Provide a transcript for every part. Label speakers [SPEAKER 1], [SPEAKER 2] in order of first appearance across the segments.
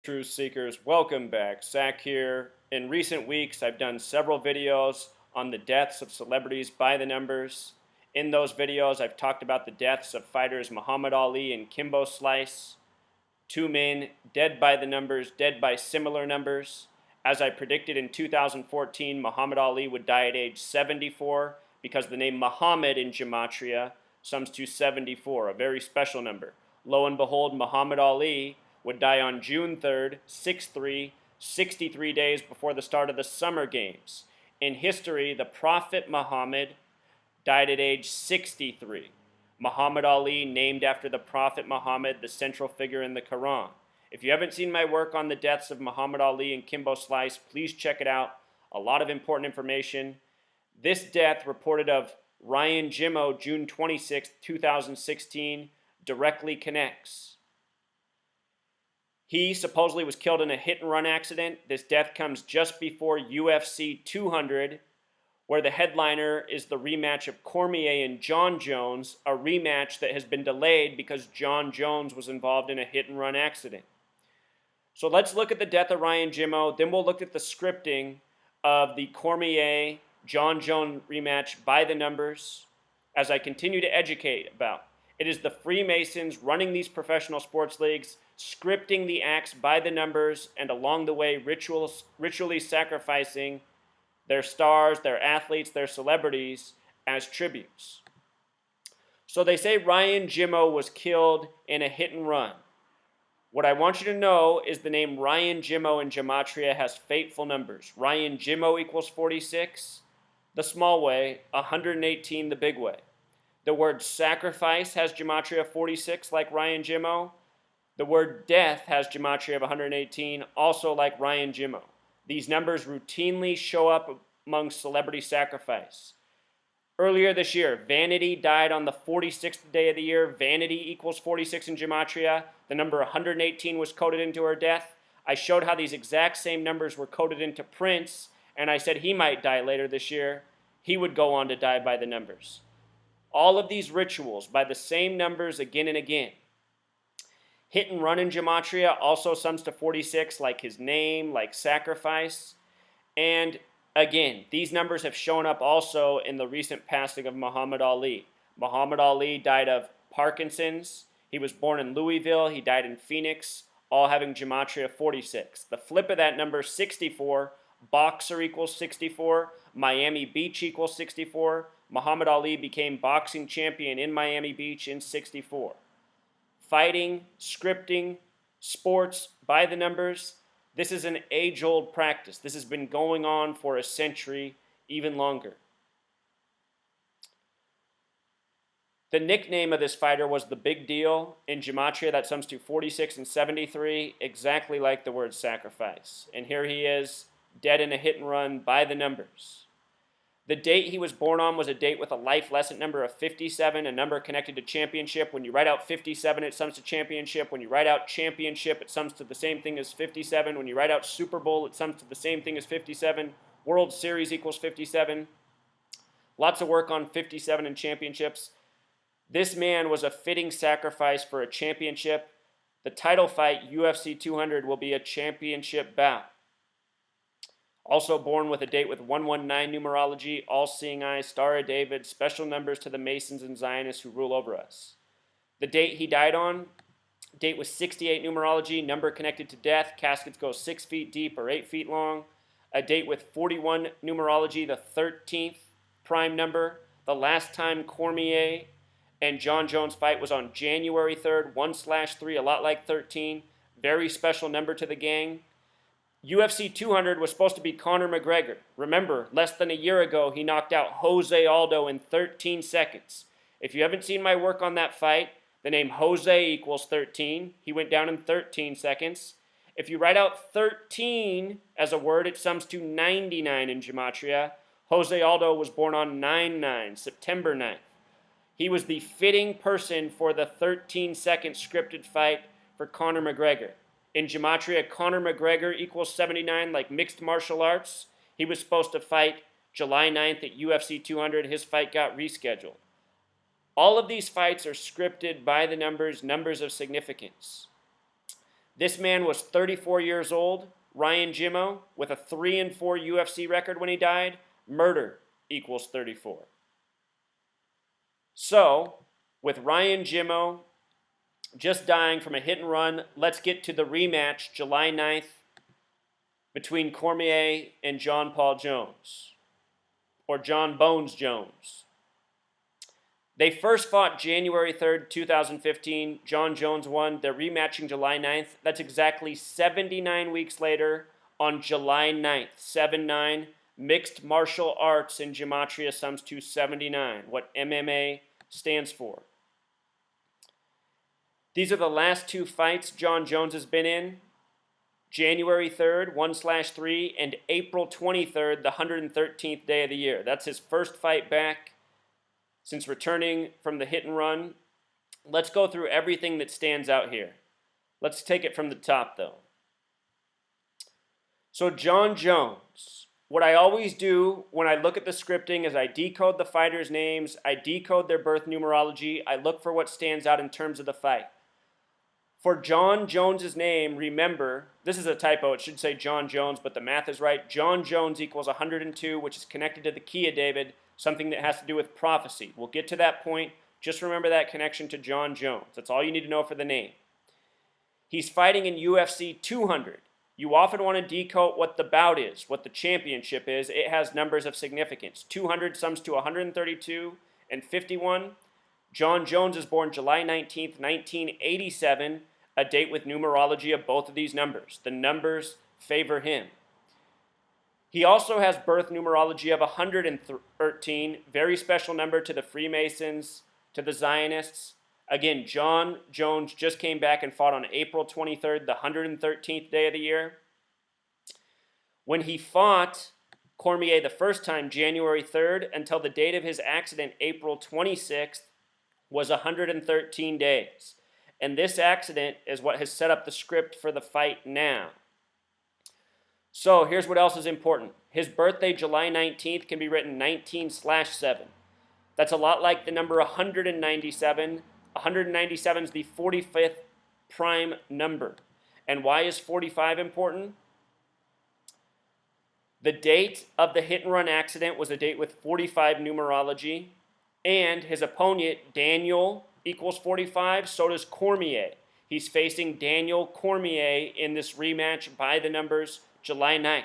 [SPEAKER 1] truth seekers, welcome back. Zach here. In recent weeks, I've done several videos on the deaths of celebrities by the numbers. In those videos, I've talked about the deaths of fighters Muhammad Ali and Kimbo Slice. Two men dead by the numbers, dead by similar numbers. As I predicted in 2014, Muhammad Ali would die at age 74 because the name Muhammad in Gematria sums to 74, a very special number. Lo and behold, Muhammad Ali would die on June 3rd, 6-3, 63 days before the start of the Summer Games. In history, the Prophet Muhammad died at age 63. Muhammad Ali, named after the Prophet Muhammad, the central figure in the Quran. If you haven't seen my work on the deaths of Muhammad Ali and Kimbo Slice, please check it out. A lot of important information. This death, reported of Ryan Jimmo, June 26, 2016, directly connects. He supposedly was killed in a hit-and-run accident. This death comes just before UFC 200, where the headliner is the rematch of Cormier and Jon Jones, a rematch that has been delayed because Jon Jones was involved in a hit-and-run accident. So let's look at the death of Ryan Jimmo, then we'll look at the scripting of the Cormier-Jon Jones rematch by the numbers as I continue to educate about. It is the Freemasons running these professional sports leagues, scripting the acts by the numbers, and along the way ritually sacrificing their stars, their athletes, their celebrities as tributes. So they say Ryan Jimmo was killed in a hit and run. What I want you to know is the name Ryan Jimmo in Gematria has fateful numbers. Ryan Jimmo equals 46, the small way, 118, the big way. The word sacrifice has Gematria 46, like Ryan Jimmo. The word death has Gematria of 118, also like Ryan Jimmo. These numbers routinely show up among celebrity sacrifice. Earlier this year, Vanity died on the 46th day of the year. Vanity equals 46 in Gematria. The number 118 was coded into her death. I showed how these exact same numbers were coded into Prince, and I said he might die later this year. He would go on to die by the numbers. All of these rituals by the same numbers again and again. Hit and run in Gematria also sums to 46, like his name, like sacrifice. And again, these numbers have shown up also in the recent passing of Muhammad Ali. Muhammad Ali died of Parkinson's. He was born in Louisville. He died in Phoenix, all having Gematria 46. The flip of that number, 64. Boxer equals 64. Miami Beach equals 64. Muhammad Ali became boxing champion in Miami Beach in 64. Fighting, scripting, sports by the numbers, this is an age-old practice. This has been going on for a century, even longer. The nickname of this fighter was the Big Deal. In Gematria, that sums to 46 and 73, exactly like the word sacrifice. And here he is, dead in a hit and run by the numbers. The date he was born on was a date with a life lesson number of 57, a number connected to championship. When you write out 57, it sums to championship. When you write out championship, it sums to the same thing as 57. When you write out Super Bowl, it sums to the same thing as 57. World Series equals 57. Lots of work on 57 and championships. This man was a fitting sacrifice for a championship. The title fight, UFC 200, will be a championship bout. Also born with a date with 119 numerology, all-seeing eye, Star of David, special numbers to the Masons and Zionists who rule over us. The date he died on, date with 68 numerology, number connected to death, caskets go 6 feet deep or 8 feet long. A date with 41 numerology, the 13th prime number. The last time Cormier and Jon Jones fight was on January 3rd, 1/3, a lot like 13. Very special number to the gang. UFC 200 was supposed to be Conor McGregor. Remember, less than a year ago, he knocked out Jose Aldo in 13 seconds. If you haven't seen my work on that fight, the name Jose equals 13. He went down in 13 seconds. If you write out 13 as a word, it sums to 99 in Gematria. Jose Aldo was born on 9/9, September 9th. He was the fitting person for the 13-second scripted fight for Conor McGregor. In Gematria, Conor McGregor equals 79, like mixed martial arts. He was supposed to fight July 9th at UFC 200. His fight got rescheduled. All of these fights are scripted by the numbers of significance. This man was 34 years old, Ryan Jimmo, with a 3-4 UFC record when he died. Murder equals 34. So, with Ryan Jimmo just dying from a hit and run, let's get to the rematch July 9th between Cormier and Jon Paul Jones, or Jon Bones Jones. They first fought January 3rd, 2015. Jon Jones won. They're rematching July 9th. That's exactly 79 weeks later on July 9th, 7-9. Mixed martial arts in Gematria sums to 79, what MMA stands for. These are the last two fights Jon Jones has been in. January 3rd, 1/3, and April 23rd, the 113th day of the year. That's his first fight back since returning from the hit and run. Let's go through everything that stands out here. Let's take it from the top, though. So Jon Jones, what I always do when I look at the scripting is I decode the fighters' names, I decode their birth numerology, I look for what stands out in terms of the fight. For Jon Jones's name, remember, this is a typo, it should say Jon Jones, but the math is right. Jon Jones equals 102, which is connected to the key of David, something that has to do with prophecy. We'll get to that point. Just remember that connection to Jon Jones. That's all you need to know for the name. He's fighting in UFC 200. You often want to decode what the bout is, what the championship is. It has numbers of significance. 200 sums to 132 and 51. Jon Jones is born July 19th, 1987, a date with numerology of both of these numbers. The numbers favor him. He also has birth numerology of 113, very special number to the Freemasons, to the Zionists. Again, Jon Jones just came back and fought on April 23rd, the 113th day of the year. When he fought Cormier the first time, January 3rd, until the date of his accident, April 26th, was 113 days. And this accident is what has set up the script for the fight now. So here's what else is important. His birthday, July 19th, can be written 19/7. That's a lot like the number 197. 197 is the 45th prime number. And why is 45 important? The date of the hit and run accident was a date with 45 numerology. And his opponent, Daniel, equals 45. So does Cormier. He's facing Daniel Cormier in this rematch by the numbers July 9th.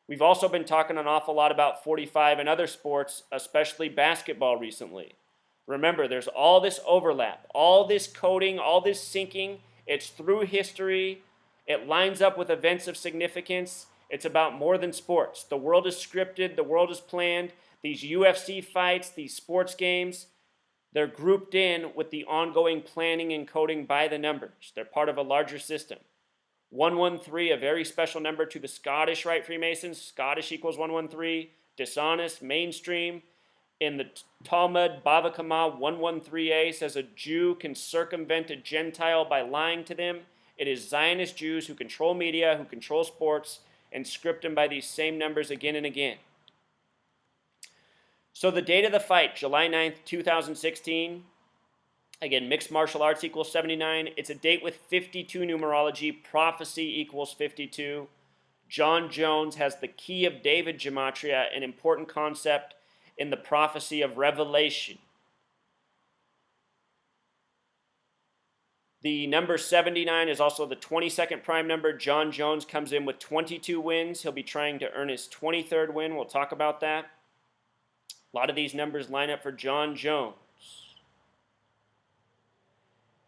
[SPEAKER 1] We've also been talking an awful lot about 45 in other sports, especially basketball recently. Remember, there's all this overlap, all this coding, all this syncing. It's through history. It lines up with events of significance. It's about more than sports. The world is scripted. The world is planned. These UFC fights, these sports games, they're grouped in with the ongoing planning and coding by the numbers. They're part of a larger system. 113, a very special number to the Scottish Rite Freemasons. Scottish equals 113. Dishonest, mainstream. In the Talmud, Bava Kama 113a says a Jew can circumvent a Gentile by lying to them. It is Zionist Jews who control media, who control sports, and script them by these same numbers again and again. So the date of the fight, July 9th, 2016. Again, mixed martial arts equals 79. It's a date with 52 numerology. Prophecy equals 52. Jon Jones has the key of David Gematria, an important concept in the prophecy of Revelation. The number 79 is also the 22nd prime number. Jon Jones comes in with 22 wins. He'll be trying to earn his 23rd win. We'll talk about that. A lot of these numbers line up for Jon Jones.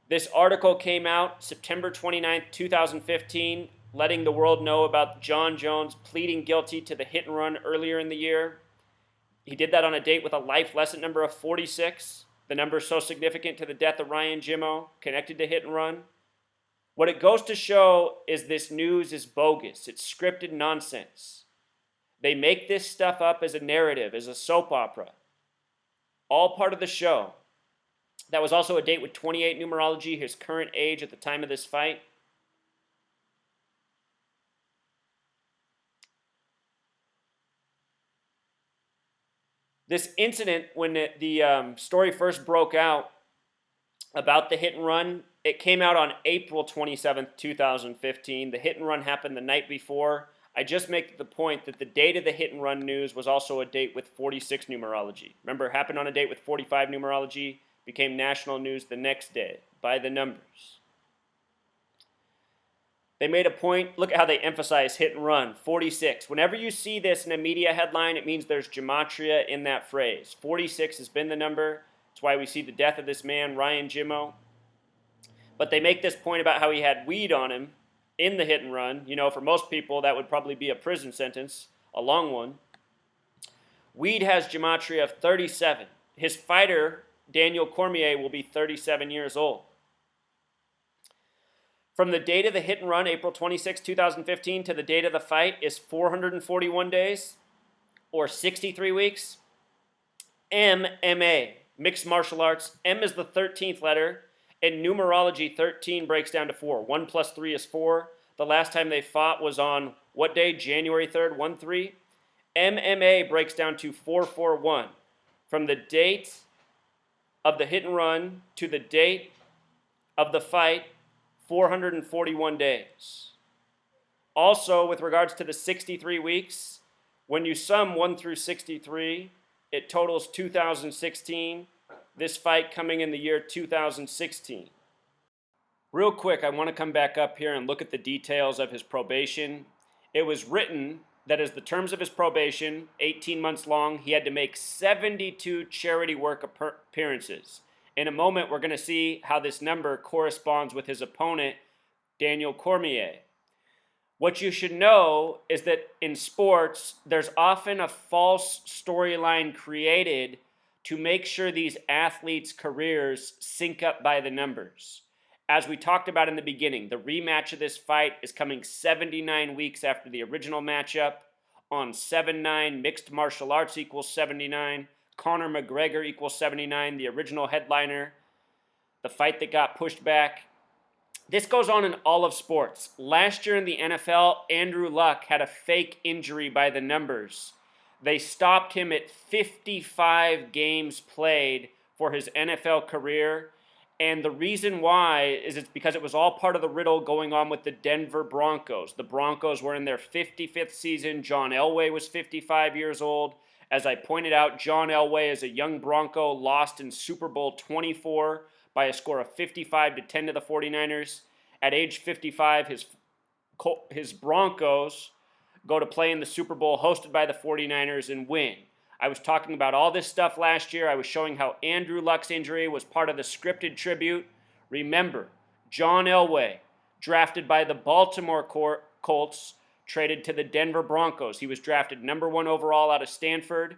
[SPEAKER 1] This article came out September 29th, 2015, letting the world know about Jon Jones pleading guilty to the hit and run earlier in the year. He did that on a date with a life lesson number of 46. The number is so significant to the death of Ryan Jimmo, connected to hit and run. What it goes to show is this news is bogus. It's scripted nonsense. They make this stuff up as a narrative, as a soap opera. All part of the show. That was also a date with 28 numerology, his current age at the time of this fight. This incident, when the story first broke out about the hit and run, It came out on April 27th, 2015. The hit and run happened the night before. I just make the point that the date of the hit and run news was also a date with 46 numerology. Remember, it happened on a date with 45 numerology, became national news the next day by the numbers. They made a point, look at how they emphasize hit and run, 46. Whenever you see this in a media headline, it means there's gematria in that phrase. 46 has been the number. That's why we see the death of this man, Ryan Jimmo. But they make this point about how he had weed on him in the hit and run. You know, for most people, that would probably be a prison sentence, a long one. Weed has gematria of 37. His fighter, Daniel Cormier, will be 37 years old. From the date of the hit and run, April 26, 2015, to the date of the fight is 441 days, or 63 weeks. MMA, mixed martial arts. M is the 13th letter. In numerology, 13 breaks down to 4. 1 plus 3 is 4. The last time they fought was on what day? January 3rd, 1-3. MMA breaks down to 441. From the date of the hit and run to the date of the fight, 441 days. Also, with regards to the 63 weeks, when you sum 1 through 63, it totals 2016. This fight coming in the year 2016. Real quick, I want to come back up here and look at the details of his probation. It was written that as the terms of his probation, 18 months long, he had to make 72 charity work appearances. In a moment, we're going to see how this number corresponds with his opponent, Daniel Cormier. What you should know is that in sports, there's often a false storyline created to make sure these athletes' careers sync up by the numbers. As we talked about in the beginning, the rematch of this fight is coming 79 weeks after the original matchup. On 7-9, mixed martial arts equals 79. Conor McGregor equals 79, the original headliner. The fight that got pushed back. This goes on in all of sports. Last year in the NFL, Andrew Luck had a fake injury by the numbers. They stopped him at 55 games played for his NFL career. And the reason why is it's because it was all part of the riddle going on with the Denver Broncos. The Broncos were in their 55th season. John Elway was 55 years old. As I pointed out, John Elway, as a young Bronco, lost in Super Bowl 24 by a score of 55-10 to the 49ers. At age 55, his Broncos go to play in the Super Bowl hosted by the 49ers and win. I was talking about all this stuff last year. I was showing how Andrew Luck's injury was part of the scripted tribute. Remember, John Elway, drafted by the Baltimore Colts, traded to the Denver Broncos. He was drafted number 1 overall out of Stanford.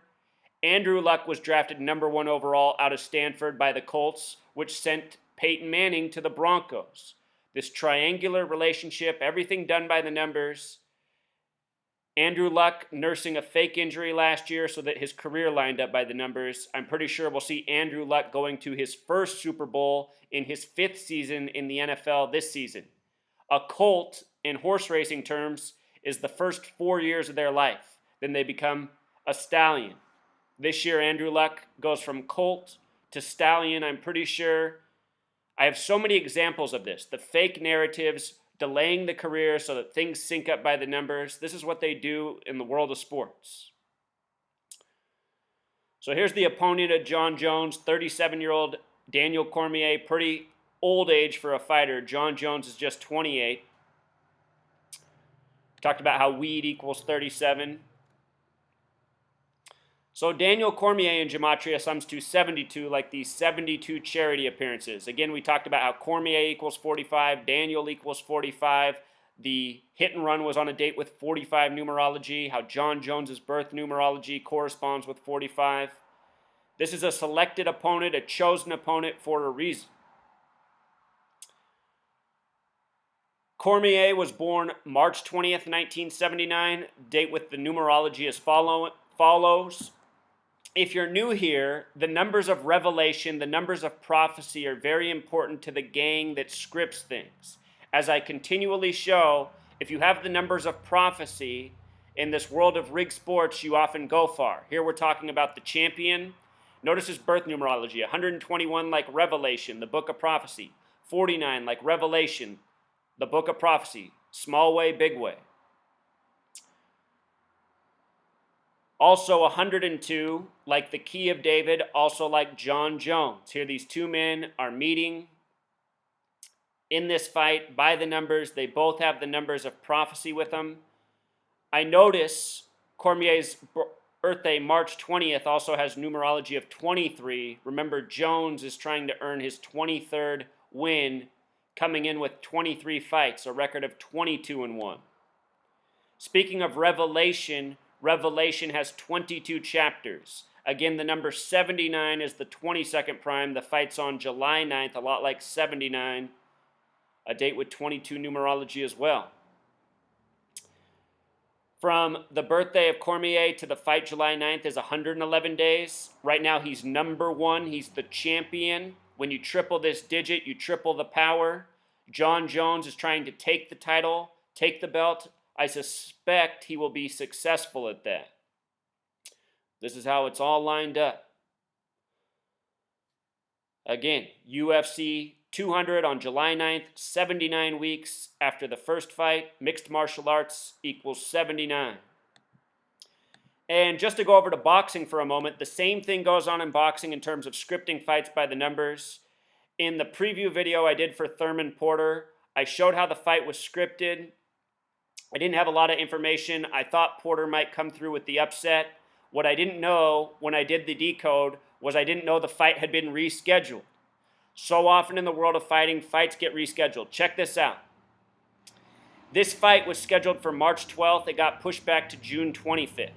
[SPEAKER 1] Andrew Luck was drafted number 1 overall out of Stanford by the Colts, which sent Peyton Manning to the Broncos. This triangular relationship, everything done by the numbers. Andrew Luck nursing a fake injury last year so that his career lined up by the numbers. I'm pretty sure we'll see Andrew Luck going to his first Super Bowl in his 5th season in the NFL this season. A colt, in horse racing terms, is the first 4 years of their life. Then they become a stallion. This year, Andrew Luck goes from colt to stallion, I'm pretty sure. I have so many examples of this. The fake narratives delaying the career so that things sync up by the numbers. This is what they do in the world of sports. So here's the opponent of Jon Jones, 37-year-old Daniel Cormier, pretty old age for a fighter. Jon Jones is just 28. Talked about how weed equals 37. So Daniel Cormier in gematria sums to 72, like these 72 charity appearances. Again, we talked about how Cormier equals 45, Daniel equals 45. The hit and run was on a date with 45 numerology, how Jon Jones' birth numerology corresponds with 45. This is a selected opponent, a chosen opponent for a reason. Cormier was born March 20th, 1979. Date with the numerology as follows. If you're new here, the numbers of revelation, the numbers of prophecy are very important to the gang that scripts things. As I continually show, if you have the numbers of prophecy in this world of rigged sports, you often go far. Here we're talking about the champion. Notice his birth numerology, 121 like Revelation, the book of prophecy. 49 like Revelation, the book of prophecy, small way, big way. Also 102 like the key of David, also like Jon Jones. Here these two men are meeting in this fight by the numbers. They both have the numbers of prophecy with them. I notice Cormier's birthday, March 20th, also has numerology of 23. Remember, Jones is trying to earn his 23rd win, coming in with 23 fights, a record of 22-1. Speaking of Revelation, Revelation has 22 chapters. Again, the number 79 is the 22nd prime. The fight's on July 9th, a lot like 79, a date with 22 numerology as well. From the birthday of Cormier to the fight July 9th is 111 days. Right now he's number one. He's the champion. When you triple this digit, you triple the power. Jon Jones is trying to take the title, take the belt. I suspect he will be successful at that. This is how it's all lined up. Again, UFC 200 on July 9th, 79 weeks after the first fight. Mixed martial arts equals 79. And just to go over to boxing for a moment, the same thing goes on in boxing in terms of scripting fights by the numbers. In the preview video I did for Thurman Porter, I showed how the fight was scripted. I didn't have a lot of information. I thought Porter might come through with the upset. What I didn't know when I did the decode was I didn't know the fight had been rescheduled. So often in the world of fighting, fights get rescheduled. Check this out. This fight was scheduled for March 12th. It got pushed back to June 25th.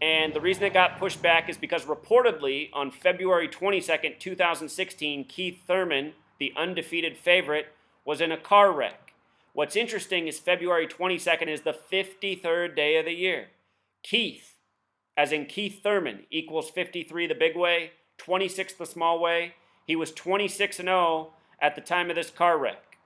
[SPEAKER 1] And the reason it got pushed back is because reportedly on February 22nd, 2016, Keith Thurman, the undefeated favorite, was in a car wreck. What's interesting is February 22nd is the 53rd day of the year. Keith, as in Keith Thurman, equals 53 the big way, 26 the small way. He was 26-0 at the time of this car wreck.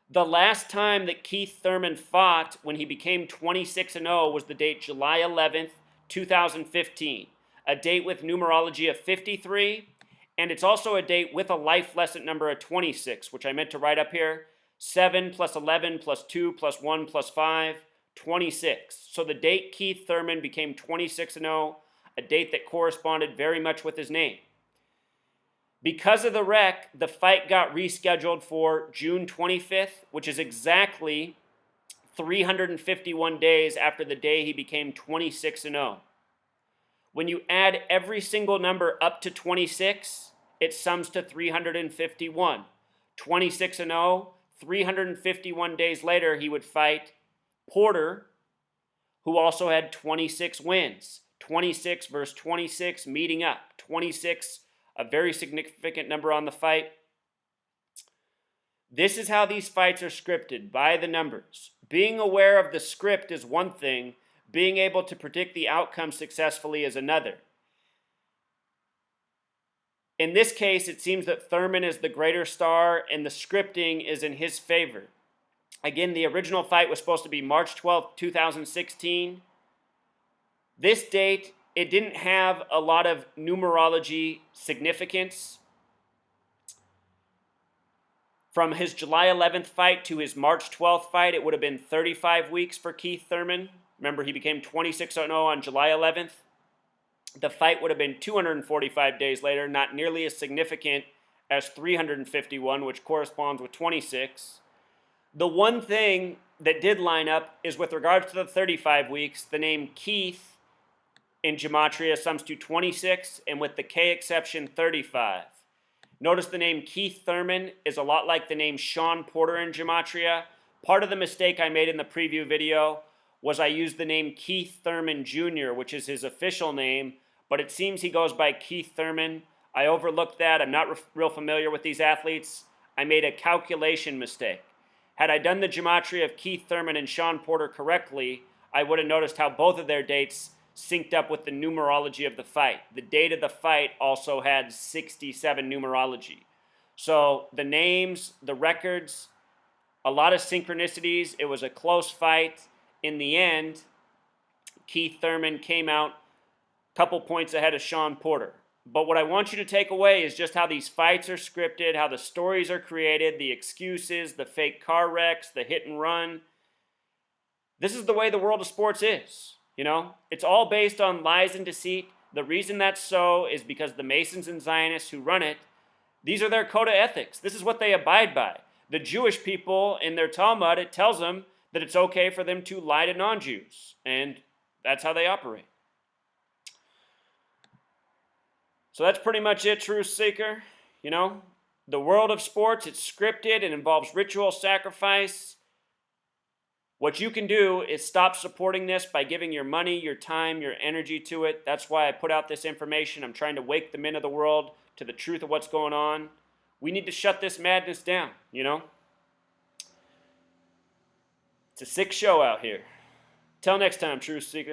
[SPEAKER 1] The last time that Keith Thurman fought when he became 26-0 was the date July 11th, 2015. A date with numerology of 53, and it's also a date with a life lesson number of 26, which I meant to write up here. 7 plus 11 plus 2 plus 1 plus 5, 26. So the date Keith Thurman became 26-0, a date that corresponded very much with his name. Because of the wreck, the fight got rescheduled for June 25th, which is exactly 351 days after the day he became 26-0. When you add every single number up to 26, it sums to 351. 26-0, 351 days later, he would fight Porter, who also had 26 wins. 26 versus 26, meeting up. 26, a very significant number on the fight. This is how these fights are scripted, by the numbers. Being aware of the script is one thing. Being able to predict the outcome successfully is another. In this case, it seems that Thurman is the greater star and the scripting is in his favor. Again, the original fight was supposed to be March 12th, 2016. This date, it didn't have a lot of numerology significance. From his July 11th fight to his March 12th fight, it would have been 35 weeks for Keith Thurman. Remember, he became 26-0 on July 11th. The fight would have been 245 days later, not nearly as significant as 351, which corresponds with 26. The one thing that did line up is with regards to the 35 weeks, the name Keith in gematria sums to 26, and with the K exception, 35. Notice the name Keith Thurman is a lot like the name Sean Porter in gematria. Part of the mistake I made in the preview video was I used the name Keith Thurman Jr., which is his official name, but it seems he goes by Keith Thurman. I overlooked that. I'm not real familiar with these athletes. I made a calculation mistake. Had I done the gematria of Keith Thurman and Sean Porter correctly, I would have noticed how both of their dates synced up with the numerology of the fight. The date of the fight also had 67 numerology. So the names, the records, a lot of synchronicities. It was a close fight. In the end, Keith Thurman came out a couple points ahead of Sean Porter. But what I want you to take away is just how these fights are scripted, how the stories are created, the excuses, the fake car wrecks, the hit and run. This is the way the world of sports is. It's all based on lies and deceit. The reason that's so is because the Masons and Zionists who run it, these are their code of ethics. This is what they abide by. The Jewish people in their Talmud, it tells them that it's okay for them to lie to non-Jews. And that's how they operate. So that's pretty much it, Truth Seeker. The world of sports, it's scripted. It involves ritual sacrifice. What you can do is stop supporting this by giving your money, your time, your energy to it. That's why I put out this information. I'm trying to wake the men of the world to the truth of what's going on. We need to shut this madness down, It's a sick show out here. Till next time, Truth Seeker.